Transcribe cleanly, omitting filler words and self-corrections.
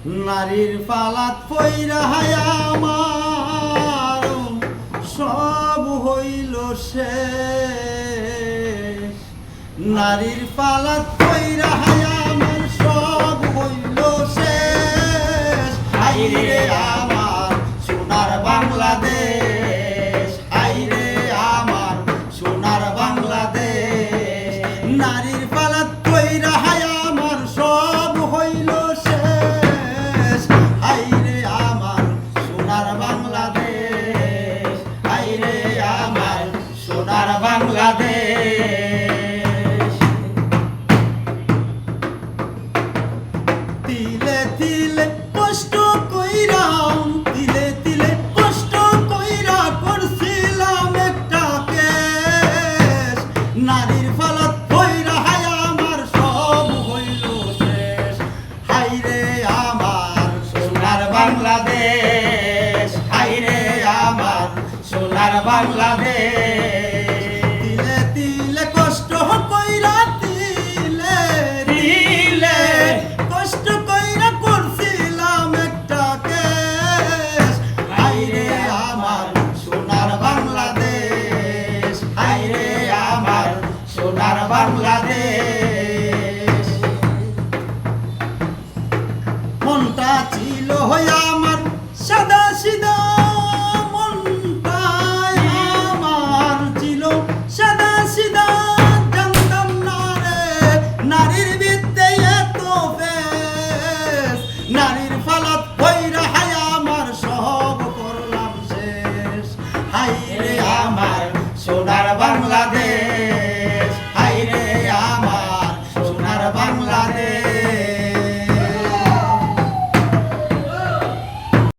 নারীর পালাত পইরা আমার সব হইল শেষ। নারীর পালাত পইরা আমার সব হইল শেষ। হাইরে আমার সোনার বাংলাদেশ, হাইরে আমার সোনার বাংলাদেশ। নারীর পালাত পইরা আমার সব হইল শেষ। হাইরে আমার সোনার বাংলাদেশ, হাইরে আমার সোনার বাংলাদেশ। তিলে তিলে